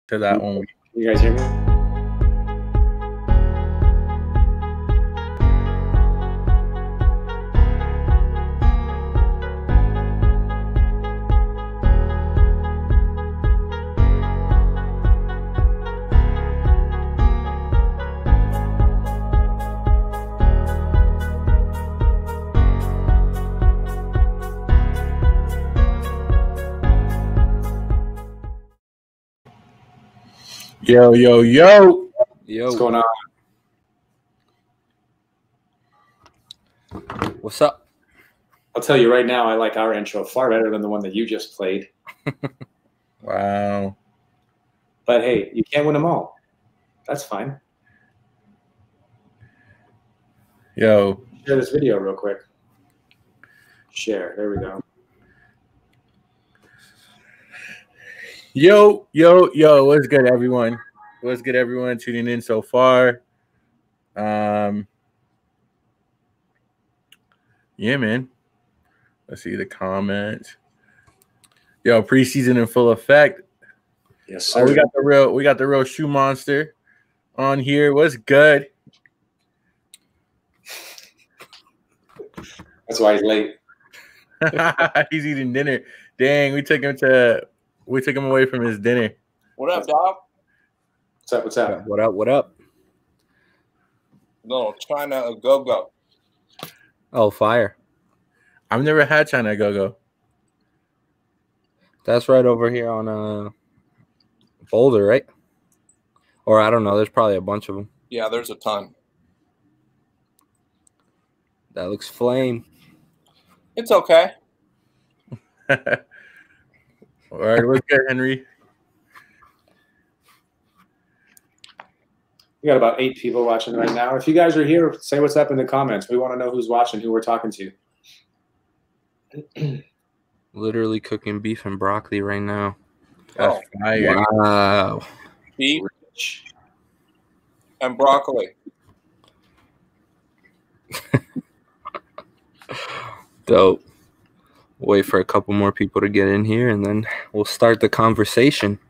to that one. You guys hear me? Yo. What's going on? What's up? I'll tell you right now, I like our intro far better than the one that you just played. Wow. But hey, you can't win them all. That's fine. Yo. Share this video real quick. Share. There we go. Yo. What's good, everyone? What's good, everyone tuning in so far? Yeah, man. Let's see the comments. Yo, preseason in full effect. Yes, sir. Oh, we got the real shoe monster on here. What's good? That's why he's late. He's eating dinner. Dang, we took him away from his dinner. What up, dog? What's up? What up? No, China a go-go. Oh, fire. I've never had China go-go. That's right over here on Boulder, right? Or I don't know. There's probably a bunch of them. Yeah, there's a ton. That looks flame. It's okay. All right, what's good, Henry? We got about 8 people watching right now. If you guys are here, say what's up in the comments. We want to know who's watching, who we're talking to. Literally cooking beef and broccoli right now. That's fire. Wow. Beef and broccoli. Dope. Wait for a couple more people to get in here, and then we'll start the conversation.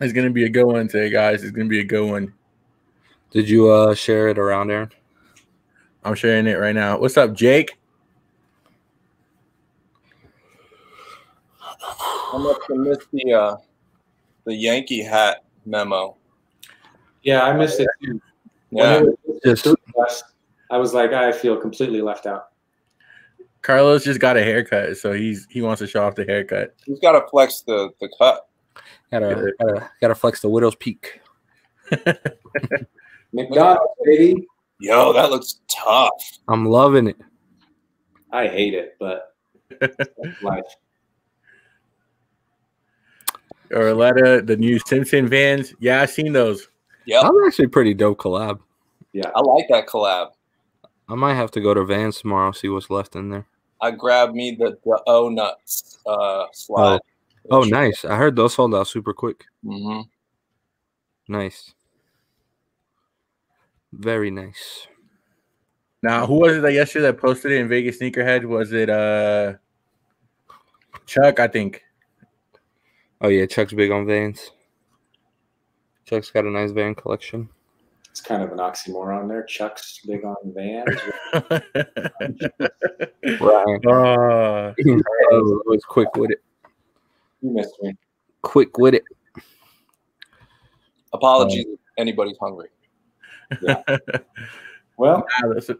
It's going to be a good one today, guys. It's going to be a good one. Did you share it around, Aaron? I'm sharing it right now. What's up, Jake? I must have missed the Yankee hat memo. Yeah, I missed it too. Yeah. I was like, I feel completely left out. Carlos just got a haircut, so he wants to show off the haircut. He's got to flex the cut. Gotta flex the widow's peak. McDonald's, baby. Yo, that looks tough. I'm loving it. I hate it, but life. Orletta, the new Simpson vans. Yeah, I've seen those. Yeah, I'm actually pretty dope collab. Yeah, I like that collab. I might have to go to Vans tomorrow, see what's left in there. I grabbed me the O nuts slide. Oh, nice. I heard those sold out super quick. Mm-hmm. Nice. Very nice. Now, who was it that yesterday that posted it in Vegas Sneakerhead? Was it Chuck, I think? Oh, yeah, Chuck's big on Vans. Chuck's got a nice van collection. It's kind of an oxymoron there. Chuck's big on Vans. Right. Was quick with it. You missed me. Quick with it. Apologies if anybody's hungry. Yeah. Well,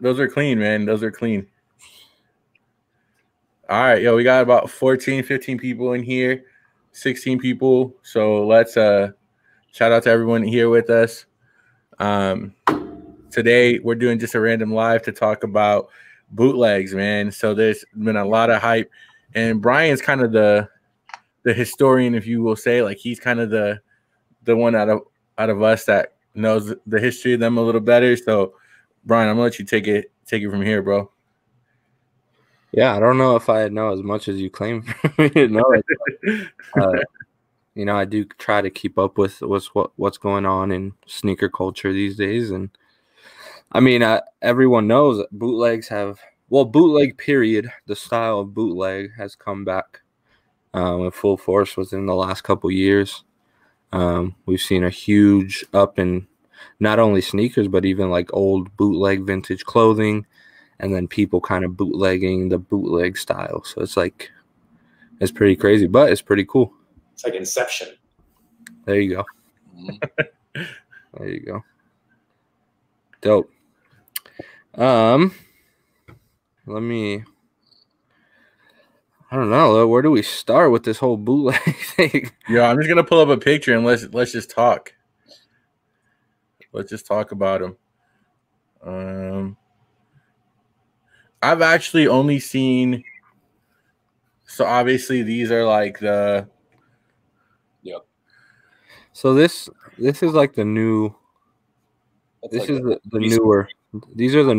those are clean, man. Those are clean. All right, yo, we got about 14, 15 people in here, 16 people. So let's shout out to everyone here with us. Today we're doing just a random live to talk about bootlegs, man. So there's been a lot of hype, and Brian's kind of the historian, if you will say. Like, he's kind of the one out of us that knows the history of them a little better. So Brian, I'm gonna let you take it from here, bro. Yeah, I don't know if I know as much as you claim for me to know. You know, I do try to keep up with what's going on in sneaker culture these days, and I mean, everyone knows that bootlegs bootleg period. The style of bootleg has come back with full force within the last couple years. We've seen a huge up in not only sneakers, but even like old bootleg vintage clothing, and then people kind of bootlegging the bootleg style. So it's like, it's pretty crazy, but it's pretty cool. It's like Inception. There you go. There you go. Dope. Let me, I don't know. Where do we start with this whole bootleg thing? Yeah, I'm just gonna pull up a picture and let's just talk. Let's just talk about them. I've actually only seen. So obviously these are like the. Yep. So this is like the new. That's This like is the newer. These are the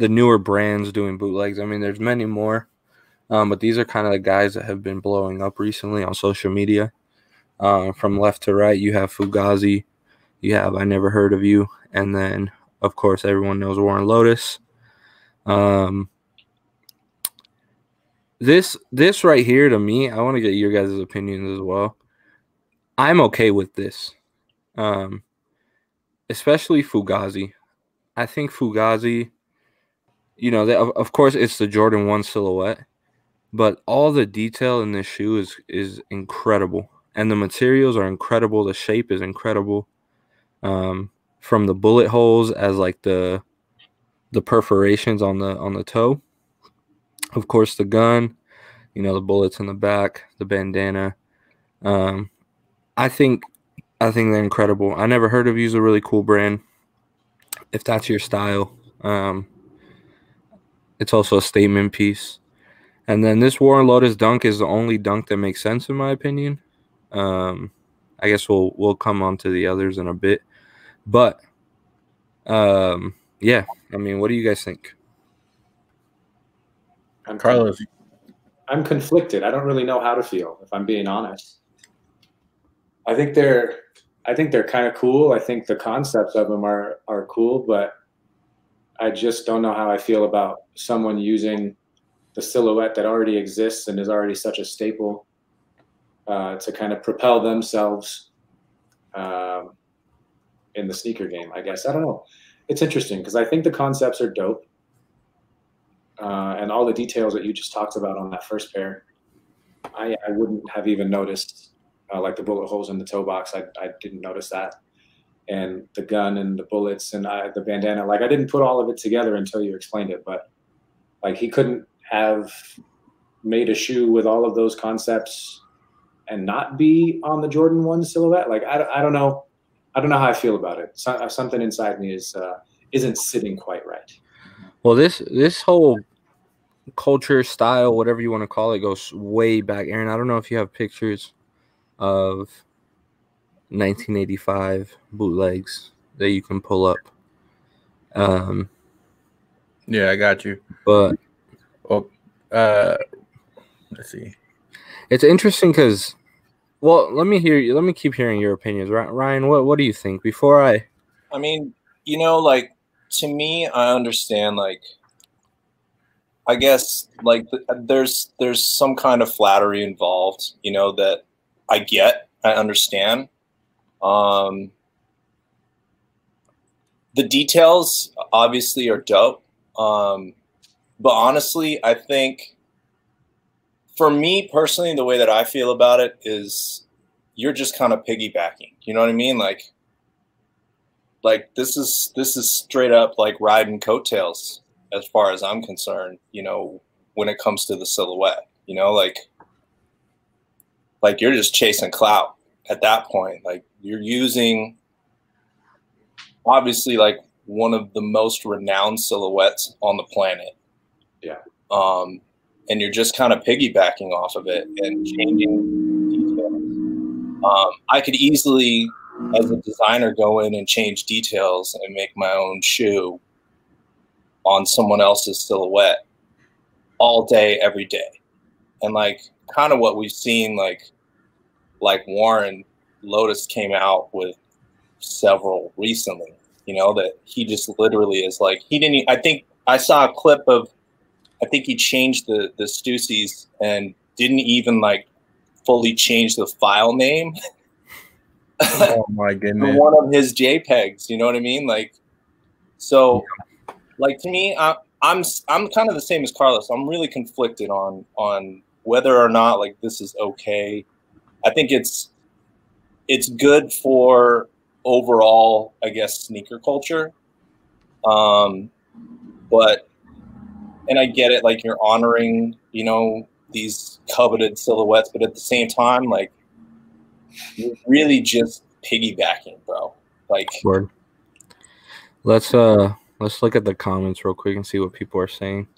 newer brands doing bootlegs. I mean, there's many more, but these are kind of the guys that have been blowing up recently on social media. From left to right, you have Fugazi, you have I Never Heard of You, and then of course everyone knows Warren Lotas. This right here, to me, I want to get your guys' opinions as well. I'm okay with this, especially Fugazi. I think Fugazi, you know, of course it's the Jordan 1 silhouette, but all the detail in this shoe is incredible, and the materials are incredible. The shape is incredible, from the bullet holes as like the perforations on the toe. Of course, the gun, you know, the bullets in the back, the bandana. I think they're incredible. I Never Heard of You is a really cool brand. If that's your style, it's also a statement piece. And then this Warren Lotas dunk is the only dunk that makes sense in my opinion. I guess we'll come on to the others in a bit, but yeah. I mean, what do you guys think? Carlos. I'm conflicted. I don't really know how to feel, if I'm being honest. I think they're kind of cool. I think the concepts of them are cool, but I just don't know how I feel about someone using the silhouette that already exists and is already such a staple to kind of propel themselves in the sneaker game, I guess. I don't know. It's interesting because I think the concepts are dope. And all the details that you just talked about on that first pair, I wouldn't have even noticed, like the bullet holes in the toe box. I didn't notice that. And the gun and the bullets and the bandana. Like, I didn't put all of it together until you explained it. But, like, he couldn't have made a shoe with all of those concepts and not be on the Jordan 1 silhouette. Like, I don't know. I don't know how I feel about it. Something inside me isn't sitting quite right. Well, this whole culture, style, whatever you want to call it, goes way back. Aaron, I don't know if you have pictures of 1985 bootlegs that you can pull up. Yeah, I got you. But let's see. It's interesting because, well, let me keep hearing your opinions. Ryan, what do you think? Before I mean, you know, like, to me, I understand, like, I guess, like, there's some kind of flattery involved, you know, that I understand. The details obviously are dope. But honestly, I think for me personally, the way that I feel about it is you're just kind of piggybacking. You know what I mean? Like this is straight up like riding coattails as far as I'm concerned, you know, when it comes to the silhouette, you know, like you're just chasing clout at that point. Like, you're using obviously like one of the most renowned silhouettes on the planet. Yeah. And you're just kind of piggybacking off of it and changing details. I could easily, as a designer, go in and change details and make my own shoe on someone else's silhouette all day, every day. And like kind of what we've seen, like Warren Lotas came out with several recently, you know, that he just literally is like, I think I saw a clip of, I think he changed the Stussies and didn't even like fully change the file name. Oh my goodness. For one of his JPEGs, you know what I mean? Like, so, like to me, I'm kind of the same as Carlos. I'm really conflicted on whether or not like this is okay. I think it's good for overall, I guess, sneaker culture. But, and I get it, like you're honoring, you know, these coveted silhouettes, but at the same time, like you're really just piggybacking, bro. Like, Word. Let's look at the comments real quick and see what people are saying.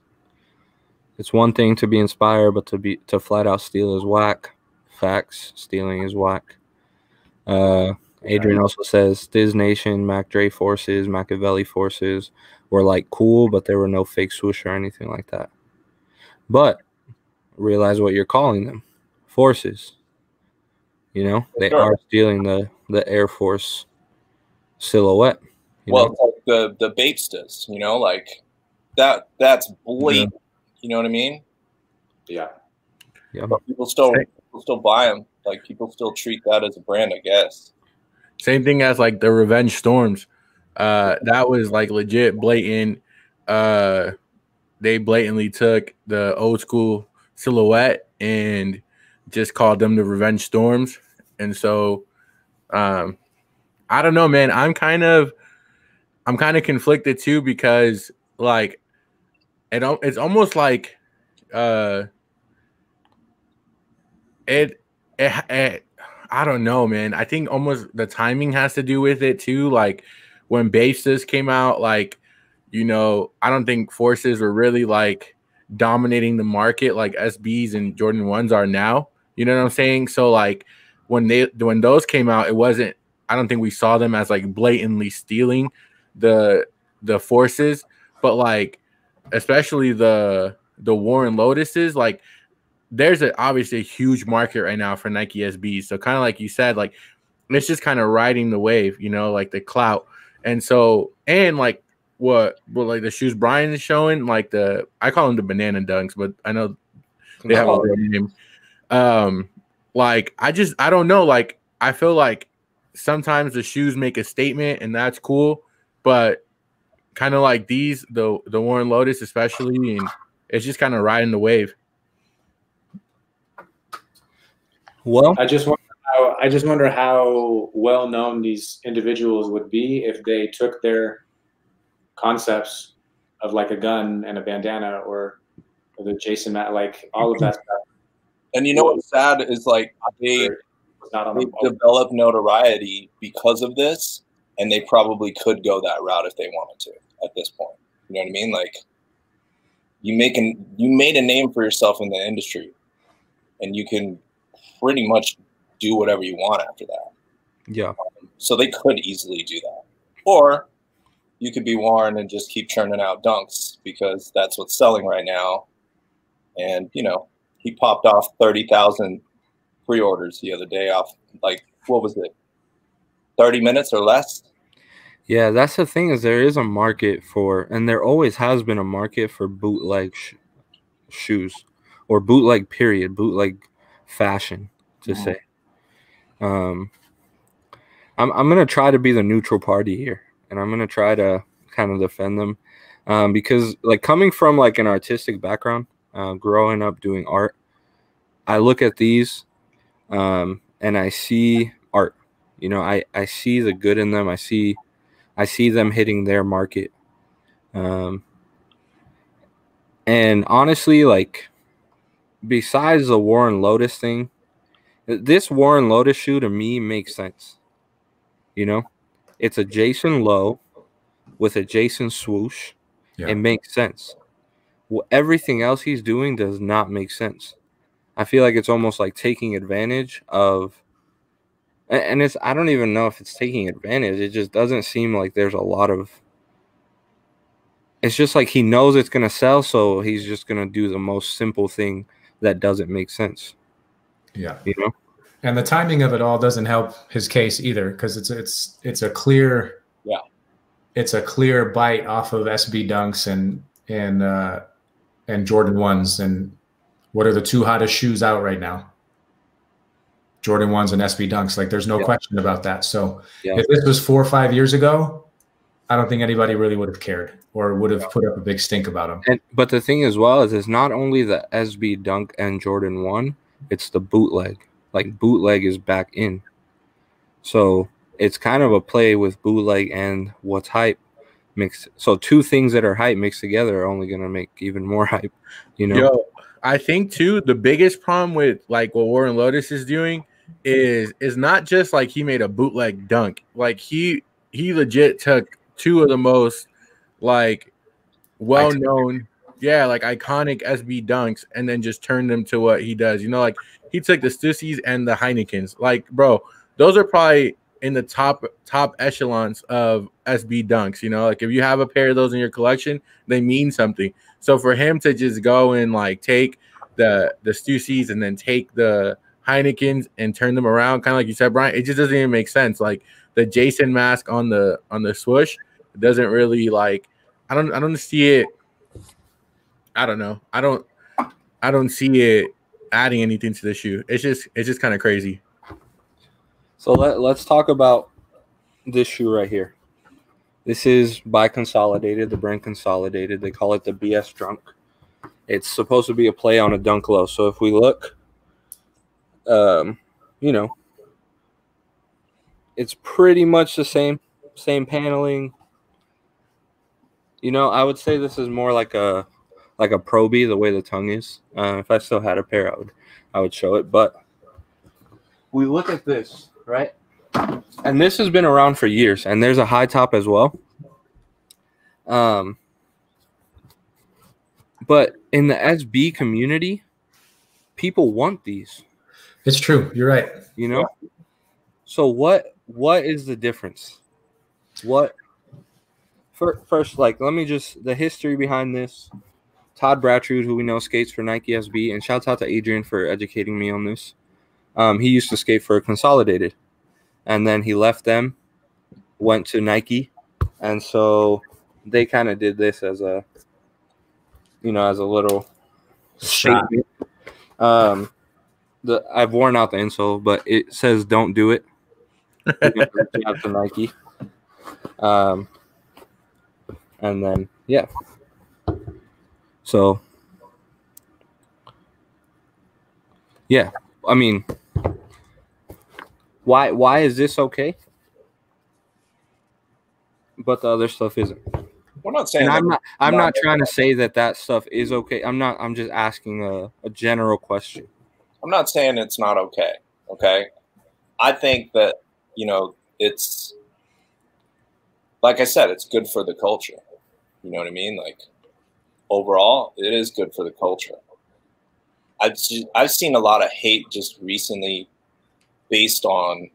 It's one thing to be inspired, but to flat out steal is whack. Facts. Stealing is whack. Adrian also says Stiz Nation, Mac Dre forces, Machiavelli forces were like cool, but there were no fake swoosh or anything like that. But realize what you're calling them. Forces. You know, they are stealing the Air Force silhouette. Well, it's like the Bapes does, you know, like that's blatant. Yeah. You know what I mean? Yeah. Yeah. But people still buy them. Like people still treat that as a brand, I guess. Same thing as like the Revenge Storms. That was like legit blatant. They blatantly took the old school silhouette and just called them the Revenge Storms. And so I don't know, man. I'm kind of conflicted too, because like it's almost like I don't know, man. I think almost the timing has to do with it too. Like when Bases came out, like, you know, I don't think Forces were really like dominating the market like SBs and Jordan 1s are now. You know what I'm saying? So like when those came out, it wasn't, I don't think we saw them as like blatantly stealing the Forces, but like especially the Warren Lotuses, like there's obviously a huge market right now for Nike SBs. So kind of like you said, like it's just kind of riding the wave, you know, like the clout. And so, and like what like the shoes Brian is showing, like I call them the banana dunks, but I know they have a real name. Like I don't know. Like I feel like sometimes the shoes make a statement and that's cool, but kind of like these, the Warren Lotas especially, and it's just kind of riding the wave. Well, I just wonder how well known these individuals would be if they took their concepts of like a gun and a bandana or the Jason Matt, like all of that stuff. And you know what's sad is like they developed notoriety because of this, and they probably could go that route if they wanted to at this point. You know what I mean? Like you made a name for yourself in the industry, and you can pretty much do whatever you want after that. Yeah. So they could easily do that. Or you could be Warren and just keep churning out dunks because that's what's selling right now. And, you know, he popped off 30,000 pre-orders the other day off, like, what was it, 30 minutes or less? Yeah, that's the thing, is there is a market for, and there always has been a market for bootleg shoes, or bootleg period, bootleg fashion to say. I'm gonna try to be the neutral party here, and I'm gonna try to kind of defend them, because like coming from like an artistic background, growing up doing art, I look at these and I see art. You know, I see the good in them. I see them hitting their market. And honestly, like besides the Warren Lotas thing, this Warren Lotas shoe to me makes sense. You know, it's a Jason Low with a Jason swoosh. Yeah. It makes sense. Well, everything else he's doing does not make sense. I feel like it's almost like taking advantage of, and it's, I don't even know if it's taking advantage. It just doesn't seem like there's a lot of, it's just like he knows it's going to sell, so he's just going to do the most simple thing that doesn't make sense. Yeah. You know? And the timing of it all doesn't help his case either, because it's a clear, yeah, it's a clear bite off of SB dunks and Jordan 1s. And what are the two hottest shoes out right now? Jordan 1s and SB Dunks. Like, there's no question about that. So Yeah. if this was 4 or 5 years ago, I don't think anybody really would have cared or would have put up a big stink about them. But the thing as well is it's not only the SB Dunk and Jordan 1, it's the bootleg. Like, bootleg is back in. So it's kind of a play with bootleg and what's hype mixed. So two things that are hype mixed together are only going to make even more hype, you know? Yo, I think, too, the biggest problem with, like, what Warren Lotas is doing is not just, like, he made a bootleg dunk. Like, he legit took two of the most, like, well-known, like, iconic SB dunks and then just turned them to what he does. You know, like, he took the Stussies and the Heinekens. Like, bro, those are probably in the top echelons of SB dunks. You know, like, if you have a pair of those in your collection, they mean something. So for him to just go and, like, take the Stussies and then take the Heinekens and turn them around, kind of like you said, Brian, it just doesn't even make sense. Like, the Jason mask on the swoosh doesn't really, like, I don't see it. I don't know. I don't see it adding anything to the shoe. It's just kind of crazy. So let's talk about this shoe right here. This is by Consolidated, the brand Consolidated. They call it the BS Drunk. It's supposed to be a play on a Dunk Low. So if we look, you know, it's pretty much the same paneling. You know, I would say this is more like a Pro B, the way the tongue is. If I still had a pair, I would show it. But we look at this, right? And this has been around for years, and there's a high top as well. But in the SB community, people want these. It's true. You're right. You know? So what is the difference? First, like, let me just, the history behind this. Todd Brattrud, who we know skates for Nike SB, and shouts out to Adrian for educating me on this. He used to skate for Consolidated, and then he left them, went to Nike, and so they kind of did this as a, you know, as a little statement. I've worn out the insole, but it says "Don't do it." Out to Nike. And then, yeah. So, yeah. I mean, why is this okay, but the other stuff isn't? We're not saying. And I'm not trying to say that stuff is okay. I'm just asking a general question. I'm not saying it's not okay. Okay, I think that, you know, it's, like I said, it's good for the culture. You know what I mean? Like, overall, it is good for the culture. I've seen a lot of hate just recently based on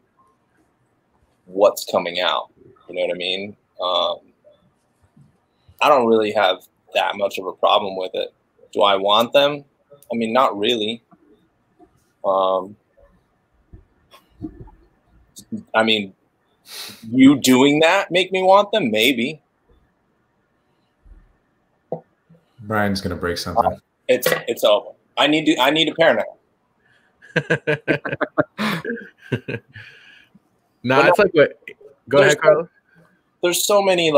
what's coming out. You know what I mean? I don't really have that much of a problem with it. Do I want them? I mean, not really. I mean, you doing that make me want them? Maybe. Brian's gonna break something. It's over. I need a pair now. No, it's like what? Go ahead, Carlos. There's so many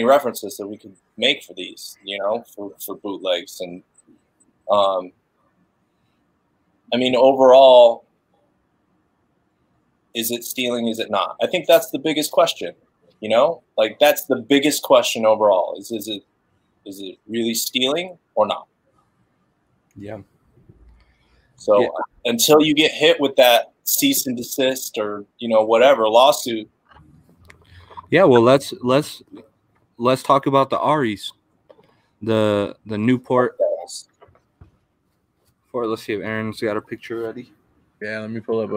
references that we could make for these, you know, for bootlegs, and I mean, overall, is it stealing? Is it not? I think that's the biggest question. You know, like, that's the biggest question overall. Is it really stealing or not? Yeah. So yeah. Until you get hit with that cease and desist or, you know, whatever lawsuit. Yeah. Well, let's talk about the Aries, the Newport. Let's see if Aaron's got a picture ready. Yeah, let me pull up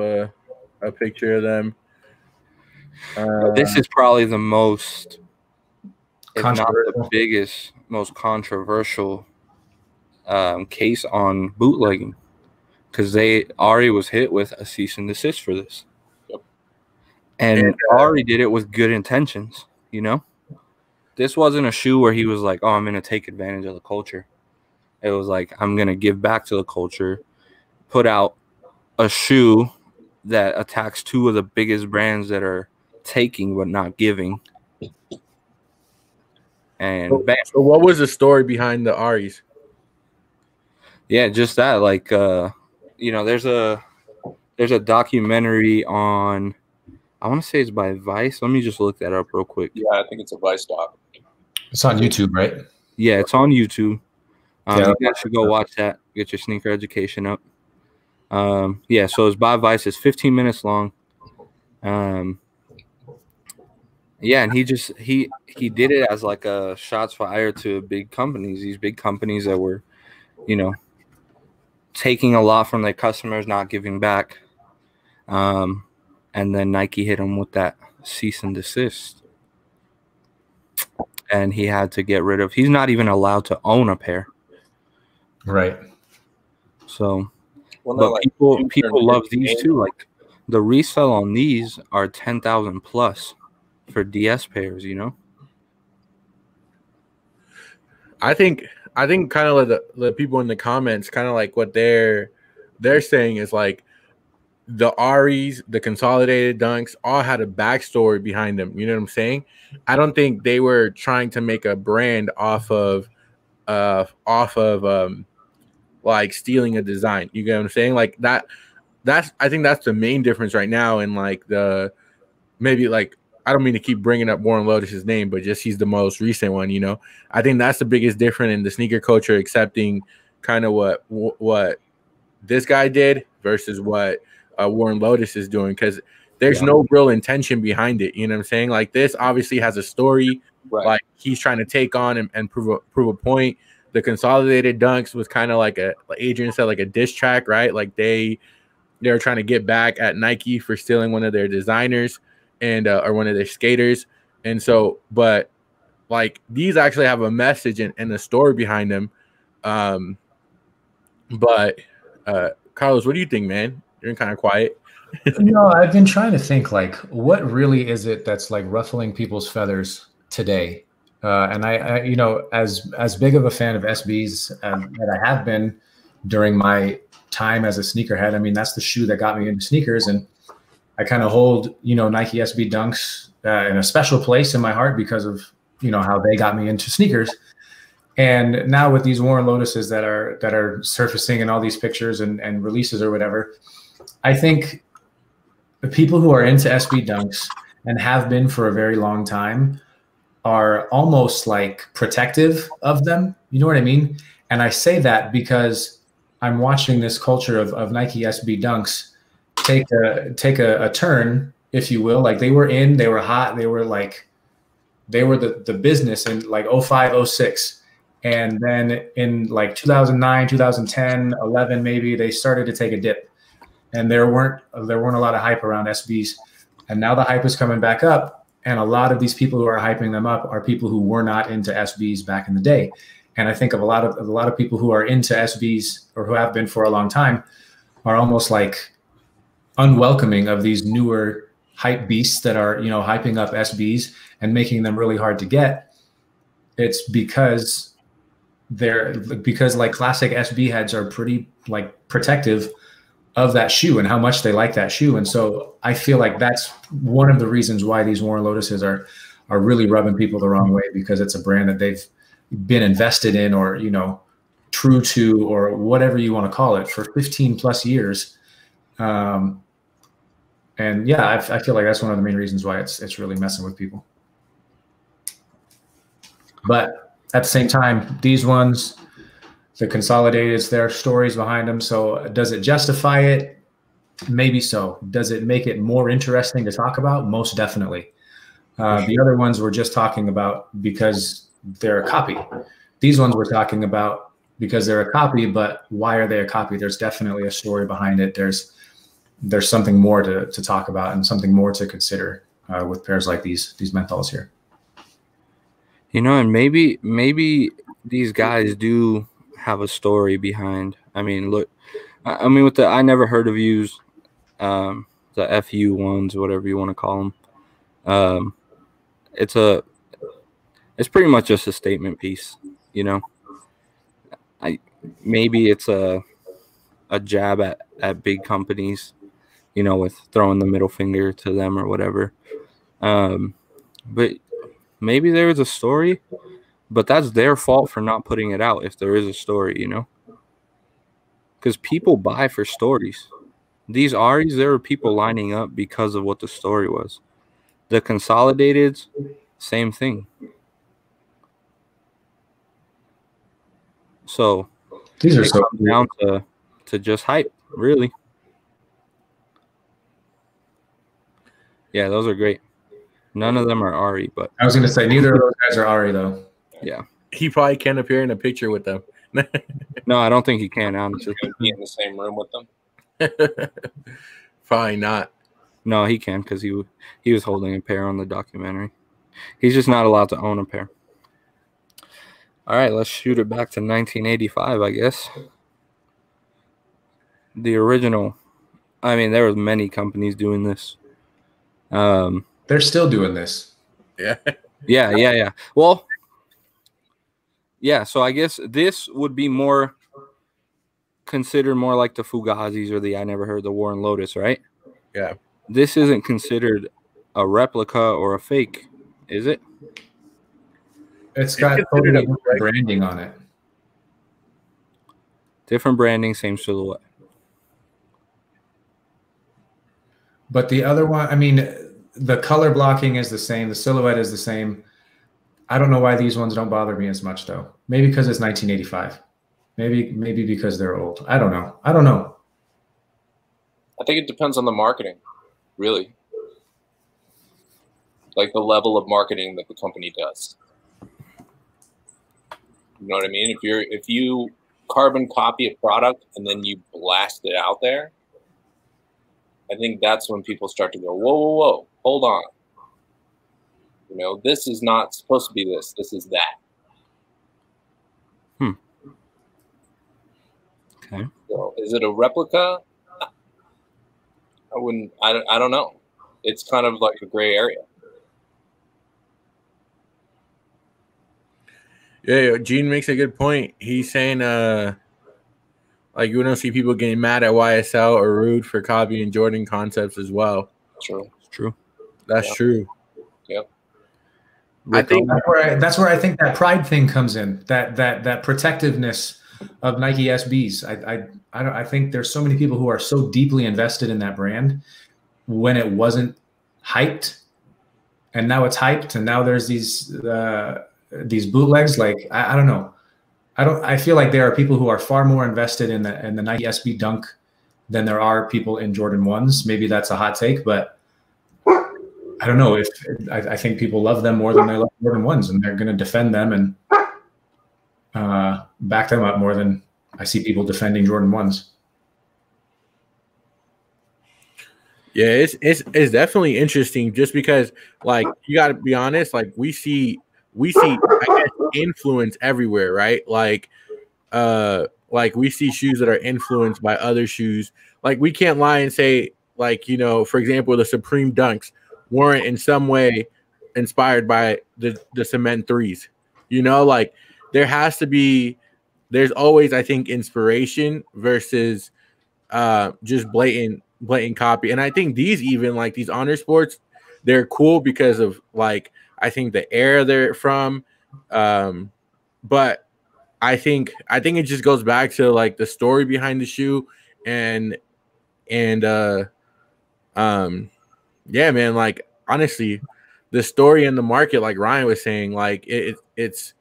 a picture of them. This is probably the most, if not the biggest, most controversial case on bootlegging, because Ari was hit with a cease and desist for this. Yep. And Ari did it with good intentions, you know? This wasn't a shoe where he was like, oh, I'm going to take advantage of the culture. It was like, I'm going to give back to the culture, put out a shoe that attacks two of the biggest brands that are taking but not giving. And bam. So what was the story behind the Aries? Yeah, just that. Like, you know, there's a documentary on, I want to say it's by Vice. Let me just look that up real quick. Yeah, I think it's a Vice doc. It's on YouTube, right? Yeah, it's on YouTube. Yeah. You guys should go watch that. Get your sneaker education up. Yeah, so it's by Vice. It's 15 minutes long. Yeah, and he did it as like a shots fired to big companies. These big companies that were, you know, taking a lot from their customers, not giving back. And then Nike hit him with that cease and desist. And he had to get rid of. He's not even allowed to own a pair. Right. So, Well, but like people love these too. Like the resale on these are 10,000 plus for DS pairs. You know. I think kind of like the people in the comments, kind of like what they're saying is like the Aries, the consolidated dunks, all had a backstory behind them. You know what I'm saying? I don't think they were trying to make a brand off of like stealing a design. You get what I'm saying? Like that's I think that's the main difference right now. In like the maybe like, I don't mean to keep bringing up Warren Lotas' name, but just he's the most recent one. You know, I think that's the biggest difference in the sneaker culture, accepting kind of what this guy did versus what Warren Lotas is doing, because there's no real intention behind it. You know what I'm saying? Like this obviously has a story. Right. Like he's trying to take on and prove a point. The consolidated dunks was kind of like like Adrian said, like a diss track, right? Like they were trying to get back at Nike for stealing one of their designers and or one of their skaters. And so, but like these actually have a message and a story behind them. But Carlos, what do you think, man? You're kind of quiet. I've been trying to think, like, what really is it that's like ruffling people's feathers today? And I as big of a fan of SBs that I have been during my time as a sneakerhead, I mean, that's the shoe that got me into sneakers, and I kind of hold, Nike SB Dunks in a special place in my heart because of, how they got me into sneakers. And now with these Warren Lotuses that are surfacing in all these pictures and releases or whatever, I think the people who are into SB Dunks and have been for a very long time are almost like protective of them. You know what I mean? And I say that because I'm watching this culture of Nike SB Dunks take a turn, if you will. Like they were hot. They were the business in like 05, 06. And then in like 2009, 2010, 11, maybe they started to take a dip, and there weren't a lot of hype around SBs. And now the hype is coming back up. And a lot of these people who are hyping them up are people who were not into SBs back in the day. And I think of a lot of people who are into SBs or who have been for a long time are almost like unwelcoming of these newer hype beasts that are, hyping up SBs and making them really hard to get. It's because like classic SB heads are pretty like protective of that shoe and how much they like that shoe. And so I feel like that's one of the reasons why these Warren Lotuses are really rubbing people the wrong way, because it's a brand that they've been invested in or, true to, or whatever you want to call it, for 15 plus years. And yeah, I feel like that's one of the main reasons why it's really messing with people. But at the same time, these ones, the consolidateds, there are stories behind them. So does it justify it? Maybe so. Does it make it more interesting to talk about? Most definitely. The other ones we're just talking about because they're a copy. These ones we're talking about because they're a copy, but why are they a copy? There's definitely a story behind it. There's something more to talk about and something more to consider with pairs like these menthols here. And maybe these guys do have a story behind. I mean, look, with the I never heard of yous, the FU ones, whatever you want to call them. It's pretty much just a statement piece, Maybe it's a jab at big companies, you know, with throwing the middle finger to them or whatever. But maybe there is a story, but that's their fault for not putting it out if there is a story, you know? Because people buy for stories. These Aries, there were people lining up because of what the story was. The Consolidateds, same thing. So These are so comes down to just hype, really. Yeah, those are great. None of them are Ari, but I was going to say neither of those guys are Ari though. yeah. He probably can't appear in a picture with them. No, I don't think he can, honestly. Can be in the same room with them. Probably not. No, he can because he was holding a pair on the documentary. He's just not allowed to own a pair. All right, let's shoot it back to 1985, I guess. The original. I mean, there was many companies doing this. They're still doing this. Yeah. Yeah. Well, yeah, so I guess this would be more considered more like the Fugazis or I never heard the Warren Lotas, right? Yeah. This isn't considered a replica or a fake, is it? It's got totally different branding on it. Different branding, same silhouette. But the other one, I mean, the color blocking is the same. The silhouette is the same. I don't know why these ones don't bother me as much, though. Maybe because it's 1985. Maybe because they're old. I don't know. I think it depends on the marketing, really. Like the level of marketing that the company does. You know what I mean? If you carbon copy a product and then you blast it out there, I think that's when people start to go, whoa, hold on. You know, this is not supposed to be this. This is that. Okay. So is it a replica? I don't know. It's kind of like a gray area. Yeah, Gene makes a good point. He's saying, like you don't see people getting mad at YSL or Rude for copying Jordan concepts as well. True. It's true. That's true. Yep. I think that's where I think that pride thing comes in. That protectiveness of Nike SBs. I think there's so many people who are so deeply invested in that brand when it wasn't hyped, and now it's hyped, and now there's these bootlegs. Like I don't know. I feel like there are people who are far more invested in the Nike SB Dunk than there are people in Jordan 1s. Maybe that's a hot take, but I don't know. I think people love them more than they love Jordan 1s, and they're going to defend them and back them up more than I see people defending Jordan 1s. Yeah, it's definitely interesting just because, like, you got to be honest, like we see I guess influence everywhere, right? Like we see shoes that are influenced by other shoes. Like we can't lie and say, like, you know, for example, the Supreme Dunks weren't in some way inspired by the Cement 3s. You know, like there's always, I think, inspiration versus just blatant copy. And I think these Honor Sports, they're cool because of, like, I think the era they're from. But I think it just goes back to, like, the story behind the shoe and yeah, man, like, honestly, the story in the market, like Ryan was saying, like it's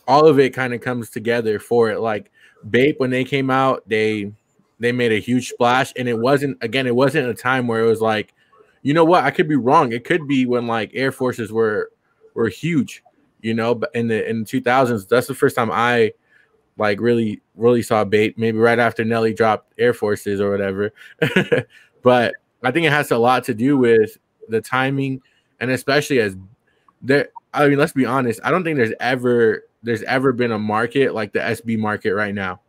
all of it kind of comes together for it. Like Bape, when they came out, they made a huge splash, and it wasn't a time where it was like, you know what, I could be wrong. It could be when, like, Air Forces were huge, you know, but in the 2000s, that's the first time I, like, really saw Bape, maybe right after Nelly dropped Air Forces or whatever. But I think it has a lot to do with the timing, and especially as there. I mean, let's be honest. I don't think there's ever been a market like the SB market right now.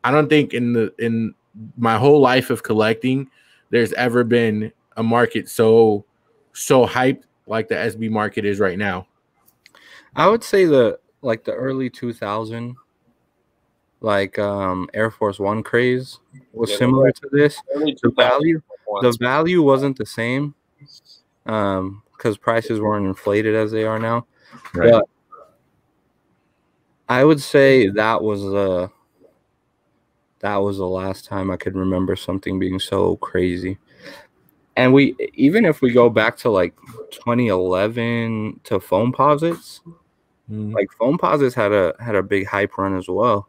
I don't think in my whole life of collecting, there's ever been a market so hyped like the SB market is right now. I would say the early 2000 like Air Force One craze was similar to this. The value wasn't the same because prices weren't inflated as they are now. Right. But I would say that was the last time I could remember something being so crazy. And even if we go back to like 2011 to foam posits, like foam posits had a big hype run as well.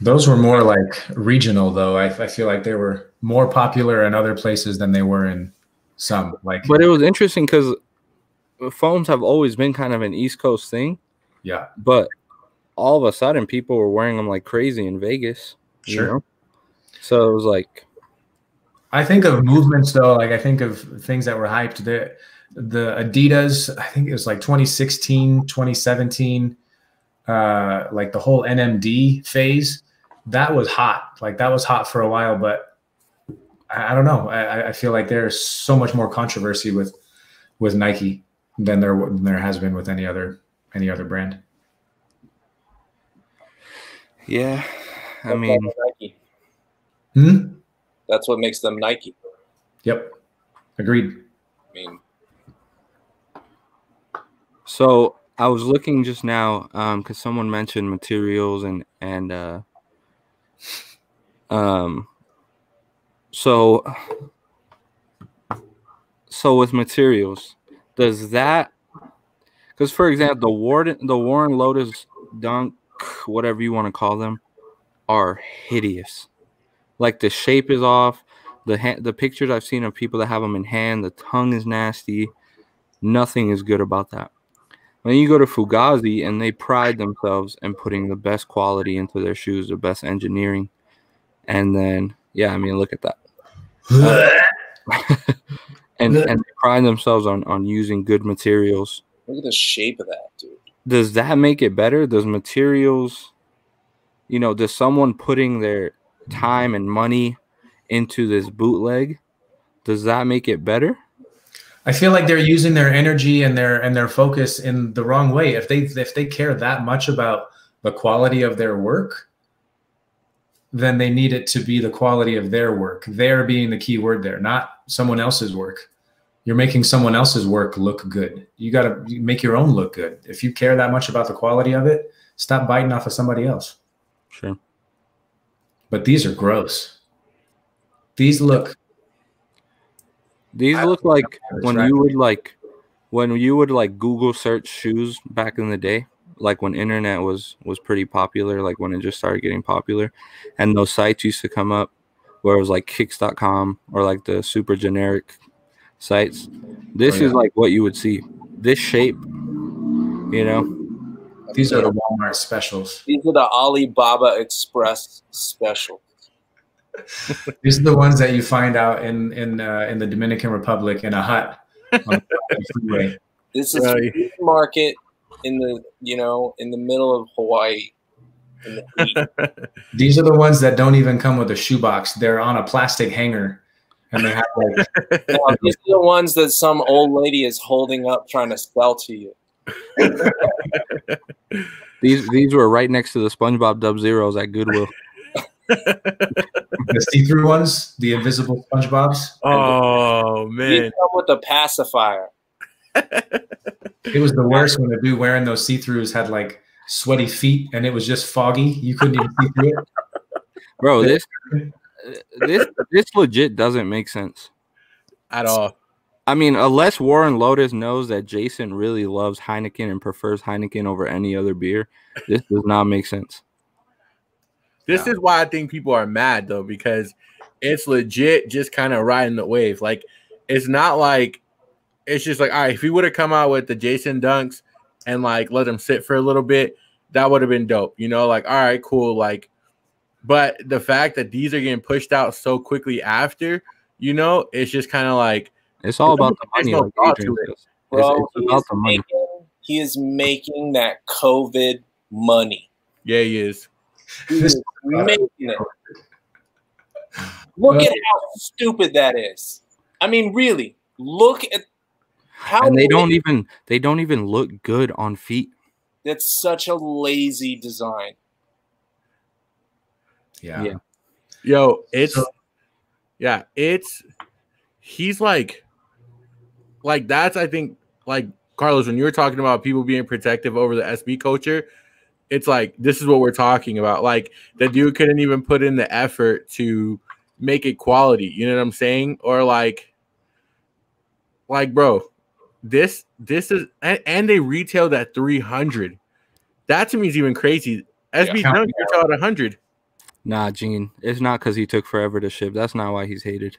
Those were more like regional, though. I feel like they were more popular in other places than they were in some. But it was interesting because foams have always been kind of an East Coast thing. Yeah. But all of a sudden, people were wearing them like crazy in Vegas. Sure. You know? So it was like. I think of movements, though. Like I think of things that were hyped. The Adidas, I think it was like 2016, 2017, like the whole NMD phase. That was hot. Like that was hot for a while, but I don't know. I feel like there's so much more controversy with Nike than there has been with any other brand. Yeah, I mean, Nike. That's what makes them Nike. Yep, agreed. I mean, so I was looking just now because someone mentioned materials and so with materials, does that, because for example, the Warren Lotas Dunk, whatever you want to call them, are hideous. Like the shape is off. The pictures I've seen of people that have them in hand, the tongue is nasty. Nothing is good about that. When you go to Fugazi, and they pride themselves in putting the best quality into their shoes, the best engineering, and then yeah, I mean, look at that. and they pride themselves on using good materials. Look at the shape of that, dude. Does that make it better? Does materials, does someone putting their time and money into this bootleg, does that make it better? I feel like they're using their energy and their focus in the wrong way. If they care that much about the quality of their work, then they need it to be the quality of their work. Their being the key word there, not someone else's work. You're making someone else's work look good. You got to make your own look good. If you care that much about the quality of it, stop biting off of somebody else. Sure. But these are gross. These look like when you would Google search shoes back in the day, like when internet was pretty popular, like when it just started getting popular, and those sites used to come up where it was like kicks.com or like the super generic sites. This is like what you would see. This shape, These are the Walmart specials. These are the Alibaba Express specials. These are the ones that you find out in the Dominican Republic in a hut on the freeway. This is a market in the middle of Hawaii. In the heat. These are the ones that don't even come with a shoebox. They're on a plastic hanger, and they have like. These are the ones that some old lady is holding up trying to sell to you. These were right next to the SpongeBob Dub Zeros at Goodwill. The see-through ones, the invisible SpongeBobs. Oh man! These come with a pacifier. It was the worst when the dude wearing those see-throughs had like sweaty feet, and it was just foggy. You couldn't even see through it. Bro, this legit doesn't make sense at all. I mean, unless Warren Lotas knows that Jason really loves Heineken and prefers Heineken over any other beer, this does not make sense. This is why I think people are mad, though, because it's legit just kind of riding the wave. Like, it's not like it's just like, all right, if he would have come out with the Jason Dunks and like let him sit for a little bit, that would have been dope. Like, all right, cool. Like, but the fact that these are getting pushed out so quickly after, it's just kind of like it's all about the money. No thought to it. Bro, it's about the money. He is making that COVID money. Yeah, he is. He's making it. Look at how stupid that is. I mean, really, look at how. And they don't even look good on feet. That's such a lazy design. Yeah. Yo, it's So- he's like that's, I think, like Carlos, when you were talking about people being protective over the SB culture, it's like this is what we're talking about. Like the dude couldn't even put in the effort to make it quality. You know what I'm saying? Or like bro, this is and they retailed at 300. That to me is even crazy. SB Dunk retailed at 100. Nah, Gene, it's not because he took forever to ship. That's not why he's hated.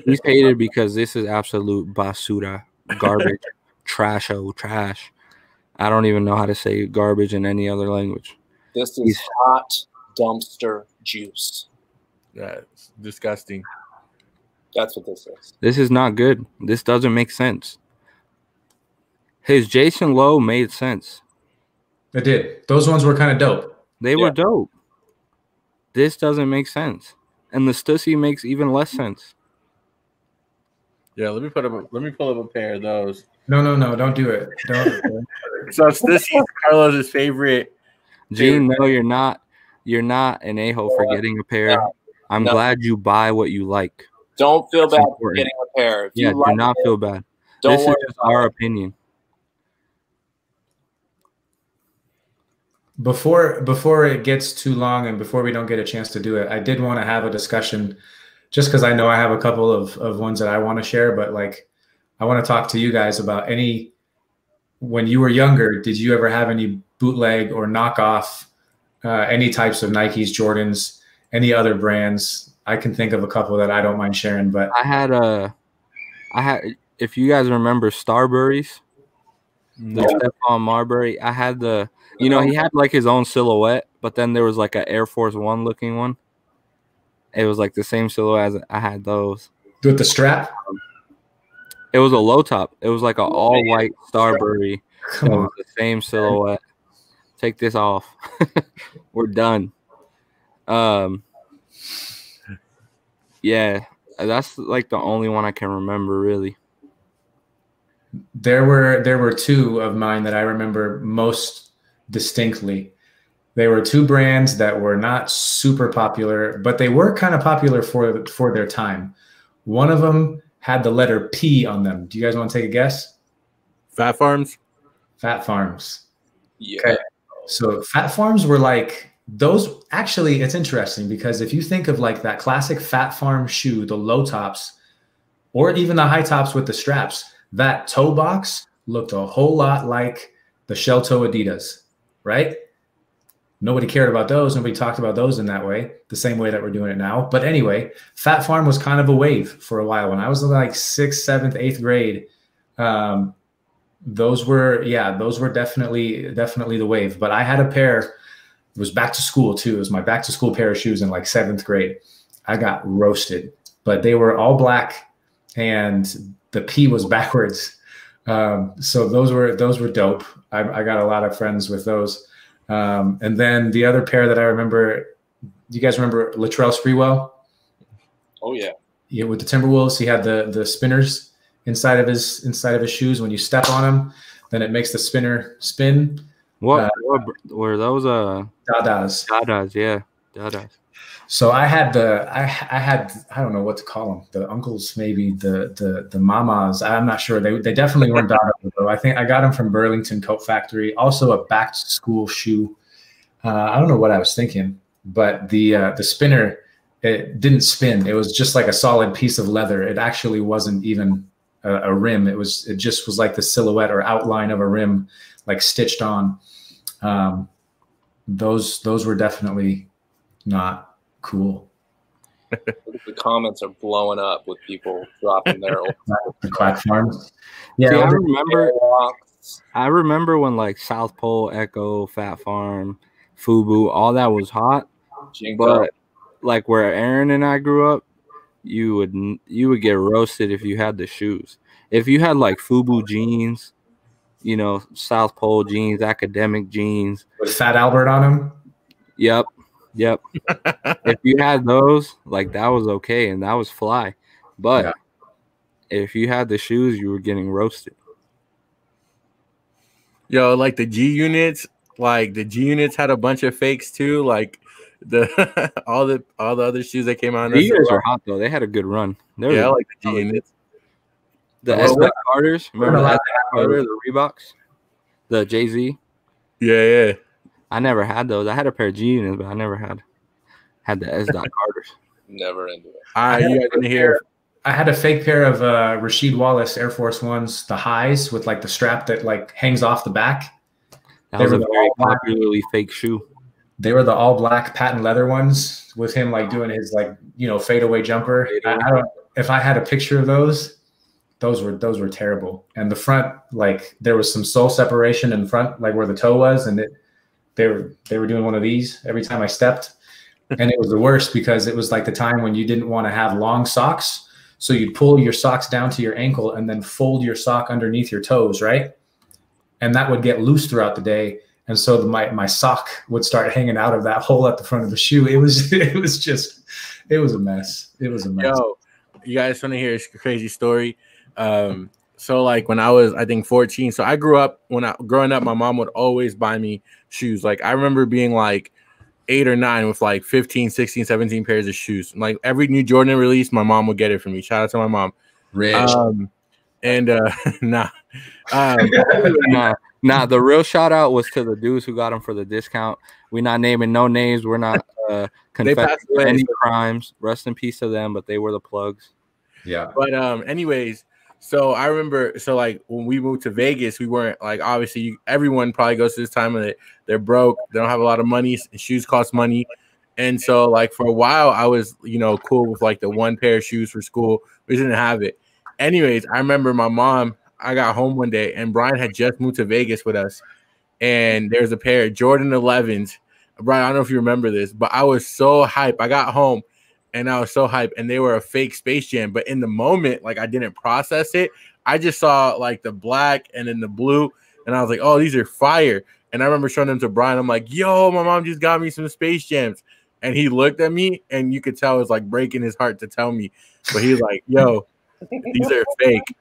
He's hated because this is absolute basura, garbage, trash. I don't even know how to say garbage in any other language. This is hot dumpster juice. That's disgusting. That's what this is. This is not good. This doesn't make sense. His Jason Lowe made sense. It did. Those ones were kind of dope. They were dope. This doesn't make sense. And the Stussy makes even less sense. Yeah, let me pull up a pair of those. No, don't do it. Don't. So Stussy is Carlos's favorite. Gene, no, you're not. You're not an a-hole for getting a pair. I'm glad you buy what you like. Don't feel bad for getting a pair. If do not feel bad. This is just our opinion. Before it gets too long and before we don't get a chance to do it, I did want to have a discussion, just because I know I have a couple of ones that I want to share, but like I want to talk to you guys about when you were younger, did you ever have any bootleg or knockoff, any types of Nikes, Jordans, any other brands? I can think of a couple that I don't mind sharing, but I had if you guys remember Starburys, the Stephon Marbury, I had he had like his own silhouette, but then there was like an Air Force One looking one. It was like the same silhouette as I had those. With the strap? It was a low top. It was like an all white Starbury. It was the same silhouette. Take this off. We're done. Yeah, that's like the only one I can remember really. There were two of mine that I remember most distinctly. They were two brands that were not super popular, but they were kind of popular for their time. One of them had the letter P on them. Do you guys want to take a guess? Fat Farms? Fat Farms. Yeah. Okay. So Fat Farms were like those. Actually, it's interesting because if you think of like that classic Fat Farm shoe, the low tops, or even the high tops with the straps, that toe box looked a whole lot like the shell toe Adidas, right? Nobody cared about those. Nobody talked about those in that way, the same way that we're doing it now. But anyway, Fat Farm was kind of a wave for a while. When I was in like 6th, 7th, 8th grade, those were definitely the wave. But I had a pair. It was back to school too. It was my back to school pair of shoes in like 7th grade. I got roasted, but they were all black and the P was backwards. So those were dope. I got a lot of friends with those. And then the other pair that I remember, do you guys remember Latrell Sprewell? Oh yeah. Yeah, with the Timberwolves, he had the spinners inside of his shoes. When you step on them, then it makes the spinner spin. What were those? Dadas. Dadas, yeah, Dadas. So I had I don't know what to call them, the uncles, maybe the mamas. I'm not sure. They definitely weren't Dadas though. I think I got them from Burlington Coat Factory. Also a back to school shoe. I don't know what I was thinking, but the spinner, it didn't spin. It was just like a solid piece of leather. It actually wasn't even a rim. It just was like the silhouette or outline of a rim, like stitched on. Those were definitely not cool. The comments are blowing up with people dropping their old the Quack Farms. Yeah, see, I remember when like South Pole, Echo, Fat Farm, Fubu, all that was hot. But like where Aaron and I grew up, you would get roasted if you had the shoes. If you had like Fubu jeans, South Pole jeans, academic jeans with Fat Albert on them. Yep. If you had those, like that was okay and that was fly. But if you had the shoes, you were getting roasted. Yo, like the G units had a bunch of fakes too. Like the all the other shoes that came out. The Adidas were hot though. They had a good run. Yeah, I like the G units. The S. Carters. Remember the S. Carter, the Reeboks, the Jay-Z. Yeah. I never had those. I had a pair of G units, but I never had the S. Carters. Never into it. All right, you guys gonna hear? I had a fake pair of Rasheed Wallace Air Force Ones, the highs with like the strap that like hangs off the back. That was a very popularly fake shoe. They were the all black patent leather ones with him like doing his like, you know, fadeaway jumper. I don't, if I had a picture of those were terrible. And the front, like there was some sole separation in front, like where the toe was, and they were doing one of these every time I stepped. And it was the worst because it was like the time when you didn't want to have long socks. So you'd pull your socks down to your ankle and then fold your sock underneath your toes, right? And that would get loose throughout the day. And so my sock would start hanging out of that hole at the front of the shoe. It was a mess. It was a mess. Yo, you guys want to hear a crazy story? So like when I was, I think 14, so I grew up, growing up, my mom would always buy me shoes. Like I remember being like 8 or 9 with like 15, 16, 17 pairs of shoes. Like every new Jordan release, my mom would get it for me. Shout out to my mom. Rich. Nah, the real shout out was to the dudes who got them for the discount. We're not naming no names. We're not confessing any crimes. Rest in peace to them, but they were the plugs. Yeah. But anyways, so I remember, so like when we moved to Vegas, we weren't like, obviously everyone probably goes to this time of it. They're broke. They don't have a lot of money. Shoes cost money. And so like for a while I was, you know, cool with like the one pair of shoes for school. We didn't have it. Anyways, I remember my mom, I got home one day and Brian had just moved to Vegas with us. And there's a pair of Jordan 11s. Brian, I don't know if you remember this, but I was so hyped. I got home and I was so hyped, and they were a fake Space Jam. But in the moment, like I didn't process it. I just saw like the black and then the blue, and I was like, oh, these are fire. And I remember showing them to Brian. I'm like, yo, my mom just got me some Space Jams. And he looked at me, and you could tell it was like breaking his heart to tell me. But he was like, yo, these are fake.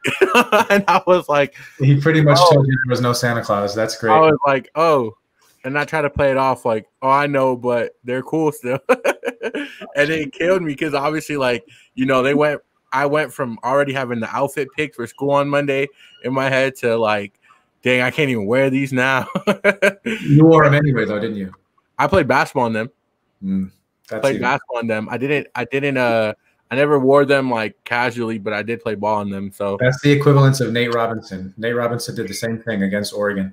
And I was like, he pretty much told you there was no Santa Claus. That's great. I was like, oh. And I try to play it off like, oh, I know, but they're cool still. And it killed me because obviously, like, you know, I went from already having the outfit picked for school on Monday in my head to like, dang, I can't even wear these now. You wore them anyway, though, didn't you? I played basketball in them. Basketball in them. I never wore them like casually, but I did play ball in them. So that's the equivalence of Nate Robinson. Nate Robinson did the same thing against Oregon.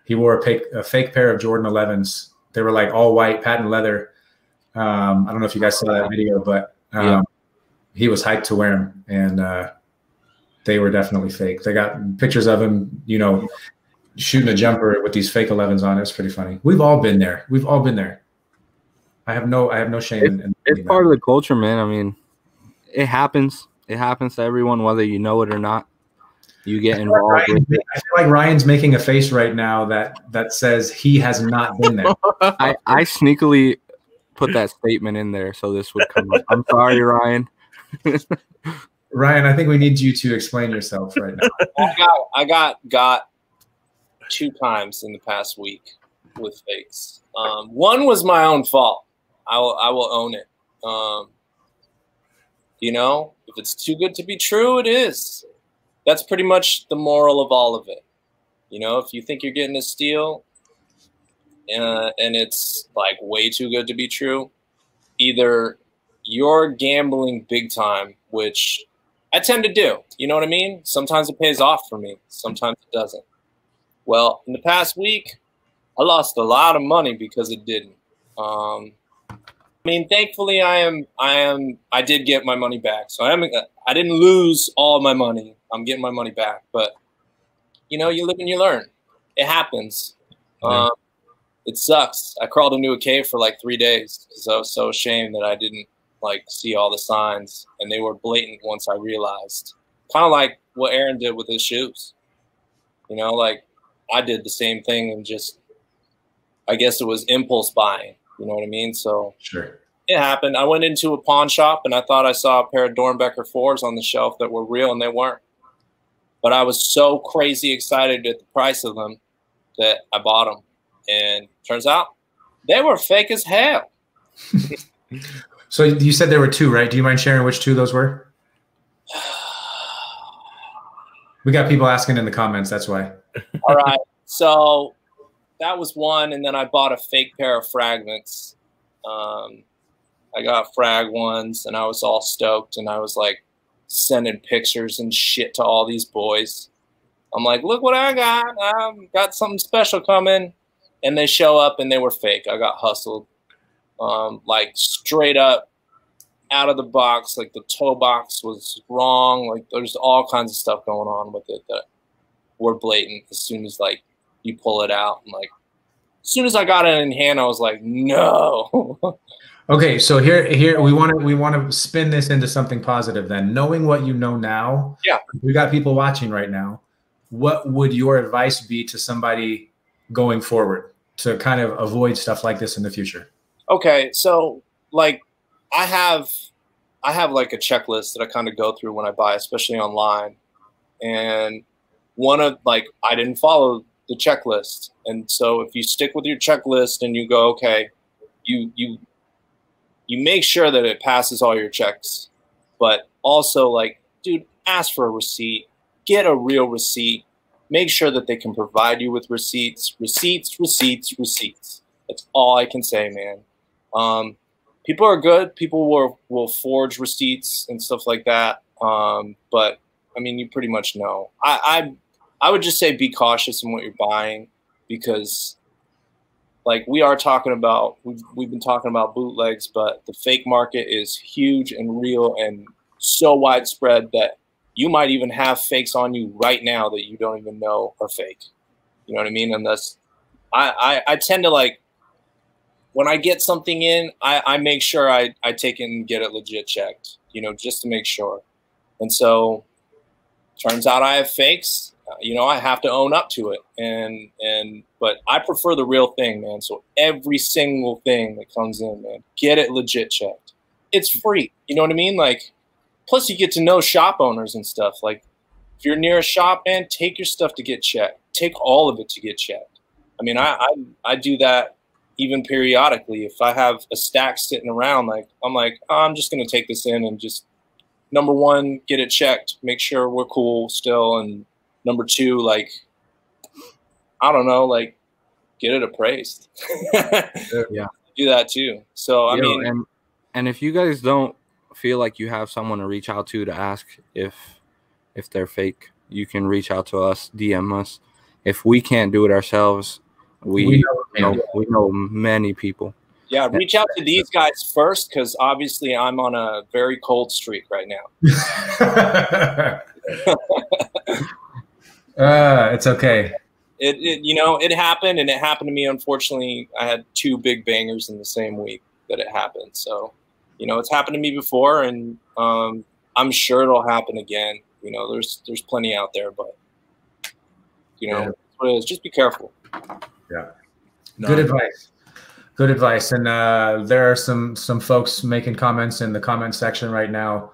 He wore a fake pair of Jordan 11s. They were like all white, patent leather. I don't know if you guys saw that video, but he was hyped to wear them, and they were definitely fake. They got pictures of him, you know, shooting a jumper with these fake 11s on. It was pretty funny. We've all been there. I have no shame. It's part of the culture, man. I mean, it happens. It happens to everyone, whether you know it or not. You get involved. I feel like Ryan's making a face right now that says he has not been there. I sneakily put that statement in there so this would come up. I'm sorry, Ryan. Ryan, I think we need you to explain yourself right now. I got 2 times in the past week with fakes. One was my own fault. I will own it. You know, if it's too good to be true, it is. That's pretty much the moral of all of it. You know, if you think you're getting a steal and it's like way too good to be true, either you're gambling big time, which I tend to do. You know what I mean? Sometimes it pays off for me. Sometimes it doesn't. Well, in the past week, I lost a lot of money because it didn't. I mean, thankfully, I did get my money back. So I didn't lose all my money. I'm getting my money back. But, you know, you live and you learn. It happens. It sucks. I crawled into a cave for like 3 days because I was so ashamed that I didn't like see all the signs, and they were blatant once I realized. Kind of like what Aaron did with his shoes. You know, like I did the same thing, and just I guess it was impulse buying. You know what I mean? So sure, it happened. I went into a pawn shop and I thought I saw a pair of Dornbecker 4s on the shelf that were real, and they weren't. But I was so crazy excited at the price of them that I bought them. And turns out they were fake as hell. So you said there were two, right? Do you mind sharing which two those were? We got people asking in the comments. That's why. All right. So that was one. And then I bought a fake pair of fragments. I got frag ones and I was all stoked. And I was like sending pictures and shit to all these boys. I'm like, look what I got. I've got something special coming. And they show up and they were fake. I got hustled. Like straight up out of the box, like the toe box was wrong. Like there's all kinds of stuff going on with it that were blatant as soon as like you pull it out. And like as soon as I got it in hand, I was like, no. Okay, so here we want to spin this into something positive then. Knowing what you know now, yeah, we got people watching right now. What would your advice be to somebody going forward to kind of avoid stuff like this in the future? Okay, so like I have like a checklist that I kind of go through when I buy, especially online. And one of like I didn't follow the checklist. And so if you stick with your checklist and you go, okay, you make sure that it passes all your checks. But also like, dude, ask for a receipt, get a real receipt, make sure that they can provide you with receipts. That's all I can say, man. People are good. People will forge receipts and stuff like that. But I mean, you pretty much know. I would just say be cautious in what you're buying, because like we are talking about, we've been talking about bootlegs, but the fake market is huge and real and so widespread that you might even have fakes on you right now that you don't even know are fake. You know what I mean? And that's, I tend to like, when I get something in, I make sure I take it and get it legit checked, you know, just to make sure. And so turns out I have fakes, you know, I have to own up to it. But I prefer the real thing, man. So every single thing that comes in, man, get it legit checked. It's free. You know what I mean? Like, plus you get to know shop owners and stuff. Like if you're near a shop, man, take your stuff to get checked. Take all of it to get checked. I mean, I do that even periodically. If I have a stack sitting around, like I'm like, oh, I'm just going to take this in and just, number one, get it checked, make sure we're cool still. And number two, like, I don't know, like get it appraised. Yeah. Do that too. So, I mean, and if you guys don't feel like you have someone to reach out to ask if they're fake, you can reach out to us, DM us. If we can't do it ourselves, we know many people. Yeah, reach out to these guys first, because obviously I'm on a very cold streak right now. It's okay. It you know, it happened, and it happened to me. Unfortunately, I had two big bangers in the same week that it happened. So, you know, it's happened to me before, and I'm sure it'll happen again. You know, there's plenty out there, but you know, that's what it is. Just be careful. Yeah. Good advice. Good advice. And there are some folks making comments in the comment section right now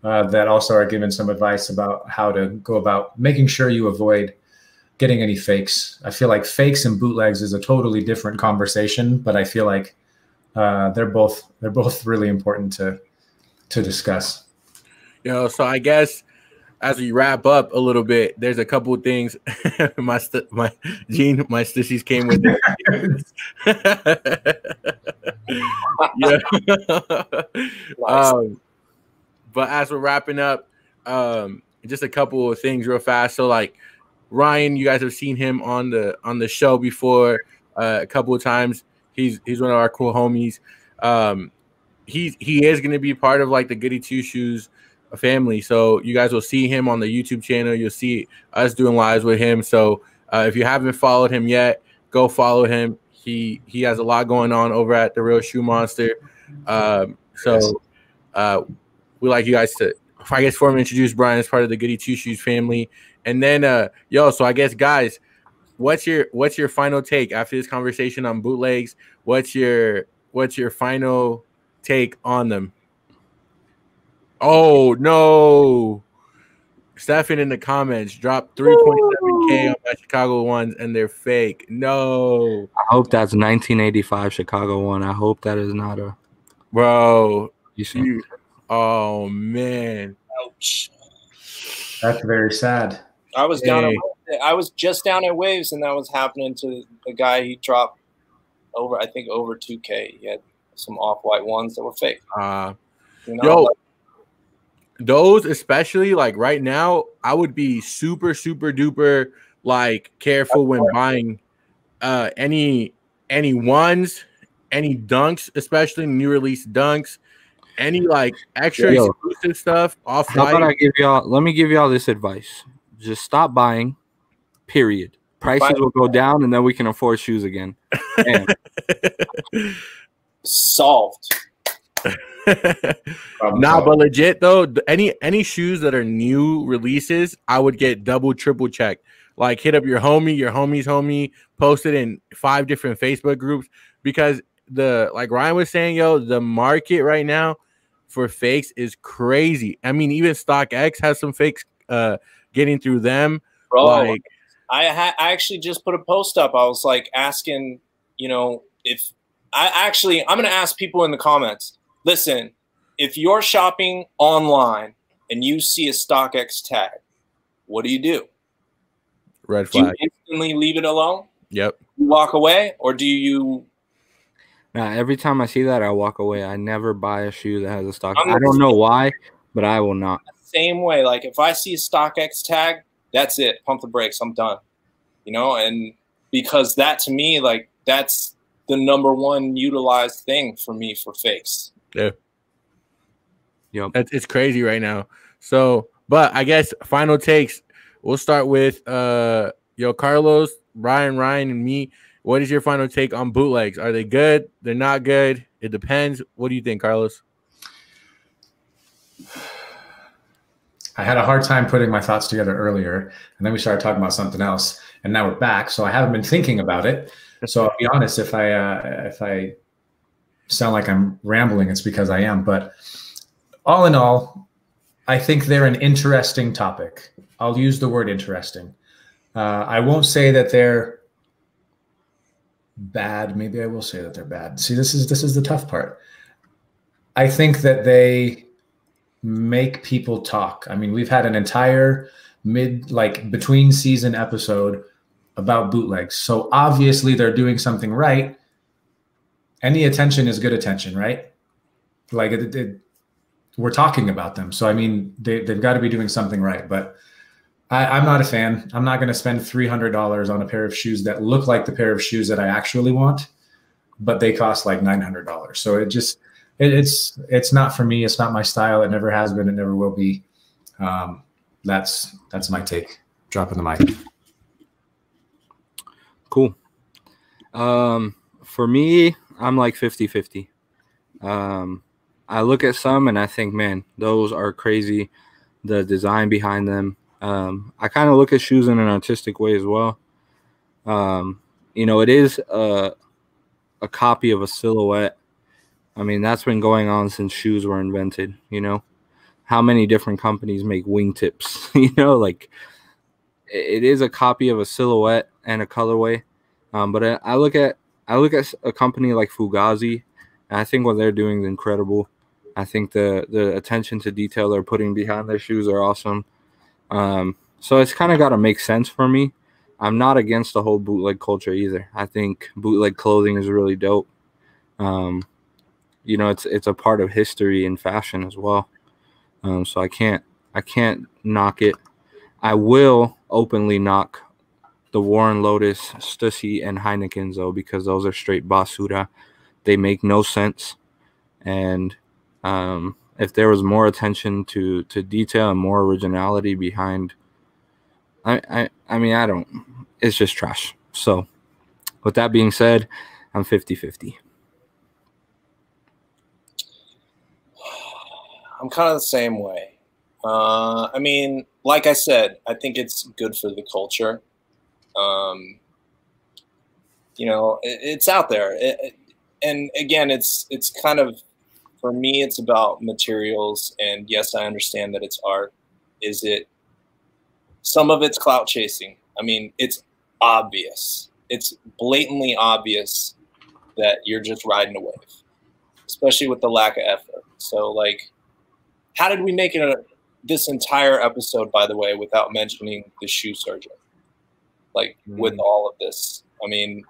that also are giving some advice about how to go about making sure you avoid getting any fakes. I feel like fakes and bootlegs is a totally different conversation, but I feel like they're both really important to discuss. You know, so I guess as we wrap up a little bit, there's a couple of things. my stussies came with it. Yeah. But as we're wrapping up, just a couple of things real fast. So like Ryan, you guys have seen him on the show before a couple of times. He's one of our cool homies. He is going to be part of like the Goody Two Shoes family, so you guys will see him on the YouTube channel. You'll see us doing lives with him. So if you haven't followed him yet, go follow him. He has a lot going on over at the Real Shoe Monster. So we like you guys to, I guess, formally introduce Brian as part of the Goody Two Shoes family. And then so I guess guys, what's your final take after this conversation on bootlegs? What's your final take on them? Oh no, Stefan in the comments dropped 3.7K on my Chicago ones and they're fake. No, I hope that's 1985 Chicago one. I hope that is not a Bro. You Oh man. Ouch. That's very sad. I was I was just down at Waves, and that was happening to the guy. He dropped over 2K. He had some off-white ones that were fake. Yo, those especially like right now, I would be super duper like careful when buying any ones, any dunks, especially new release dunks, any like extra exclusive stuff off. How about let me give y'all this advice. Just stop buying, period. Prices will go down and then we can afford shoes again. Solved. Nah, but legit though, any shoes that are new releases, I would get double, triple check. Like hit up your homie's homie, post it in 5 different Facebook groups, because like Ryan was saying, yo, the market right now for fakes is crazy. I mean, even StockX has some fakes getting through them. Bro, like I actually just put a post up. I was like asking, you know, if I'm going to ask people in the comments. Listen, if you're shopping online and you see a StockX tag, what do you do? Red flag. Do you instantly leave it alone? Yep. You walk away, or do you? Nah, every time I see that, I walk away. I never buy a shoe that has a stock. I don't know why, but I will not. Same way. Like if I see a StockX tag, that's it. Pump the brakes. I'm done. You know, and because that to me, like that's the #1 utilized thing for me for fakes. Yeah. Yep. It's crazy right now. So, but I guess final takes. We'll start with Carlos, Ryan, and me. What is your final take on bootlegs? Are they good? They're not good? It depends. What do you think, Carlos? I had a hard time putting my thoughts together earlier, and then we started talking about something else, and now we're back. So I haven't been thinking about it. So I'll be honest, if I sound like I'm rambling, it's because I am. But all in all, I think they're an interesting topic. I'll use the word interesting. I won't say that they're bad. Maybe I will say that they're bad. See, this is the tough part. I think that they make people talk. I mean, we've had an entire between season episode about bootlegs. So obviously they're doing something right. Any attention is good attention, right? Like we're talking about them. So, I mean, they've got to be doing something right. But I'm not a fan. I'm not going to spend $300 on a pair of shoes that look like the pair of shoes that I actually want, but they cost like $900. So it's not for me. It's not my style. It never has been. It never will be. That's my take. Dropping the mic. Cool. For me, I'm like 50-50. I look at some and I think, man, those are crazy. The design behind them. I kind of look at shoes in an artistic way as well. You know, it is a copy of a silhouette. I mean, that's been going on since shoes were invented, you know. How many different companies make wingtips? You know, like it is a copy of a silhouette and a colorway. But I look at a company like Fugazi, and I think what they're doing is incredible. I think the attention to detail they're putting behind their shoes are awesome. So it's kind of got to make sense for me. I'm not against the whole bootleg culture either. I think bootleg clothing is really dope. You know, it's a part of history and fashion as well. So I can't knock it. I will openly knock the Warren Lotas, Stussy, and Heinekens though, because those are straight basura. They make no sense. And if there was more attention to detail and more originality behind, I mean, I don't. It's just trash. So with that being said, I'm 50-50. I'm kind of the same way. I mean, like I said, I think it's good for the culture. You know, it's out there. And again, it's kind of, for me, it's about materials. And yes, I understand that it's art. Some of it's clout chasing. I mean, it's obvious. It's blatantly obvious that you're just riding a wave. especially with the lack of effort. So, like, how did we make it this entire episode, by the way, without mentioning the shoe surgeon? Like, with all of this, I mean,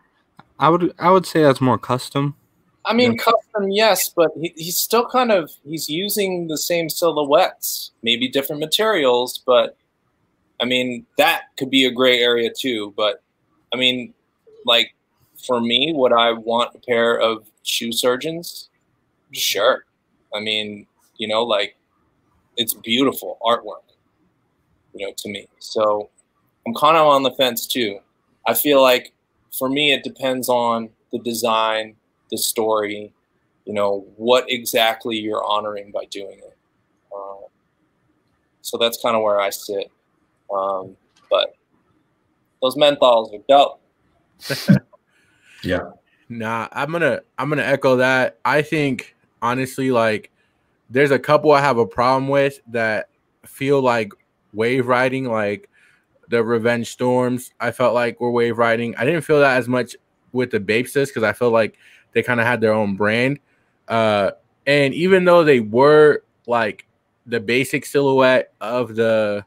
I would say that's more custom. I mean, custom, yes, but he's still kind of he's using the same silhouettes, maybe different materials, but I mean that could be a gray area too. But I mean, like for me, would I want a pair of shoe surgeons? Sure. I mean, you know, like it's beautiful artwork, you know, to me. So I'm kind of on the fence too. I feel like for me, it depends on the design, the story, you know, what exactly you're honoring by doing it. So that's kind of where I sit. But those menthols are dope. Yeah. Nah, I'm gonna echo that. I think honestly, like, there's a couple I have a problem with that feel like wave riding, like the Revenge Storms. I felt like were wave riding. I didn't feel that as much with the Bapes because I feel like they kind of had their own brand. And even though they were like the basic silhouette of the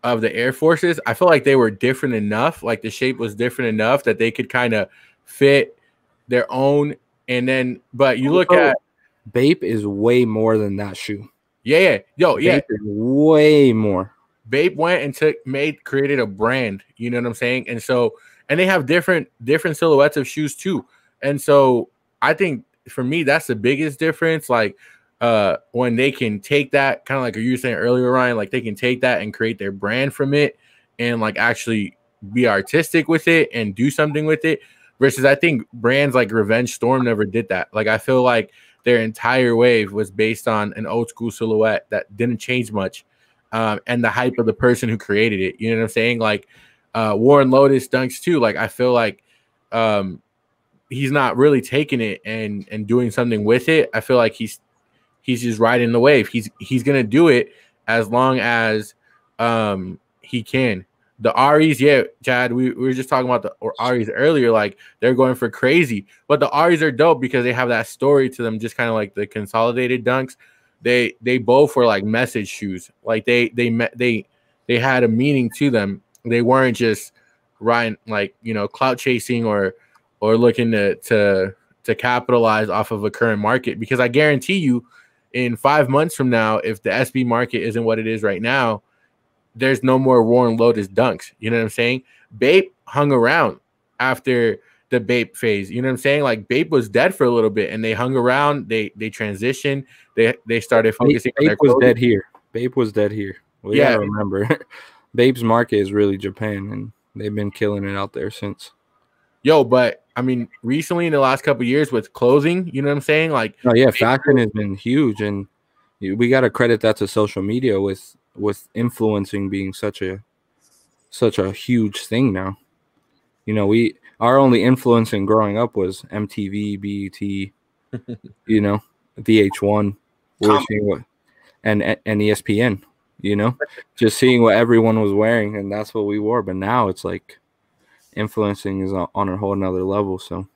Air Forces, I feel like they were different enough. Like the shape was different enough that they could kind of fit their own. And then, but you look at Bape is way more than that shoe. Yeah. Bape is way more. Bape went and created a brand. You know what I'm saying? And so, and they have different silhouettes of shoes too. And so I think for me, that's the biggest difference. Like when they can take that, kind of like you were saying earlier, Ryan, like they can take that and create their brand from it and like actually be artistic with it and do something with it. Versus I think brands like Revenge Storm never did that. Like I feel like their entire wave was based on an old school silhouette that didn't change much. And the hype of the person who created it. You know what I'm saying? Like Warren Lotas dunks too. Like I feel like he's not really taking it and doing something with it. I feel like he's just riding the wave. He's gonna do it as long as he can. The Aries, yeah, Chad, we were just talking about the Aries earlier. Like they're going for crazy, but the Aries are dope because they have that story to them, just kind of like the consolidated dunks. They both were like message shoes. Like they had a meaning to them. They weren't just riding like, you know, clout chasing or looking to capitalize off of a current market. Because I guarantee you, in 5 months from now, if the SB market isn't what it is right now, there's no more Warren Lotas dunks. You know what I'm saying? Bape hung around after the Bape phase. You know what I'm saying? Like Bape was dead for a little bit, and they hung around. They transitioned. They started focusing. Bape was dead here. Bape was dead here. We gotta remember, Bape's market is really Japan, and they've been killing it out there since. Yo, but I mean, recently in the last couple of years with clothing, you know what I'm saying? Like, oh yeah, fashion has been huge, and we got to credit that to social media with influencing being such a huge thing now. You know, our only influence in growing up was MTV, BET, you know, VH1, we're seeing what, and ESPN, you know, just seeing what everyone was wearing, and that's what we wore. But now it's like influencing is on a whole nother level. So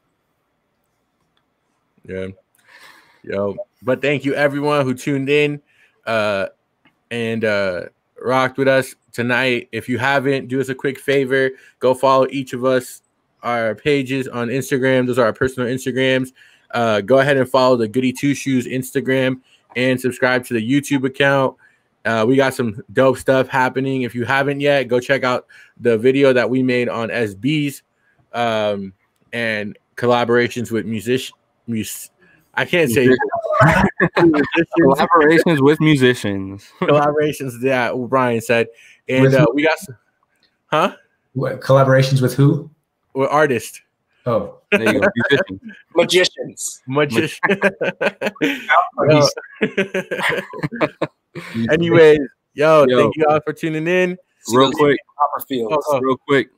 yeah, yo, but thank you everyone who tuned in and rocked with us tonight. If you haven't, do us a quick favor, go follow each of us, our pages on Instagram. Those are our personal Instagrams. Go ahead and follow the Goody Two Shoes Instagram and subscribe to the YouTube account. We got some dope stuff happening. If you haven't yet, go check out the video that we made on SBs and collaborations with I can't say collaborations with musicians. Collaborations, yeah, Brian said. And we got some, What, collaborations with who? With artists. Oh, there you go. Magicians. Anyways, yo, thank you all for tuning in. Real quick.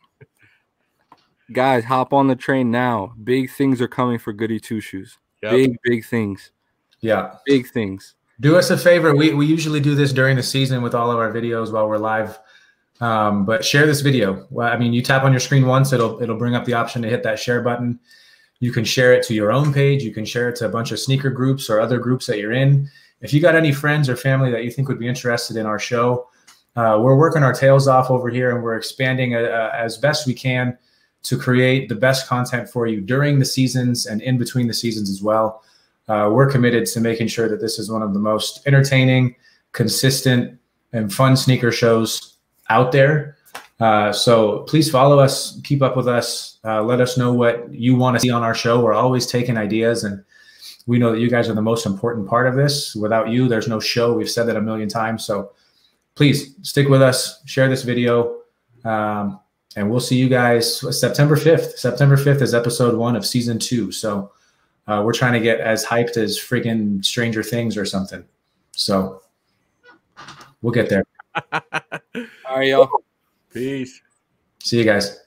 Guys, hop on the train now. Big things are coming for Goody Two Shoes. Yep. Big things. Yeah. Big things. Do us a favor. We usually do this during the season with all of our videos while we're live. But share this video. Well, I mean, you tap on your screen once, it'll bring up the option to hit that share button. You can share it to your own page. You can share it to a bunch of sneaker groups or other groups that you're in. If you got any friends or family that you think would be interested in our show, we're working our tails off over here, and we're expanding as best we can to create the best content for you during the seasons and in between the seasons as well. We're committed to making sure that this is one of the most entertaining, consistent, and fun sneaker shows out there. So please follow us, keep up with us, let us know what you want to see on our show. We're always taking ideas, and we know that you guys are the most important part of this. Without you, there's no show. We've said that a million times. So please stick with us, share this video, and we'll see you guys September 5th. September 5th is episode 1 of season 2. So we're trying to get as hyped as friggin' Stranger Things or something. So we'll get there. All right, y'all. Peace. See you guys.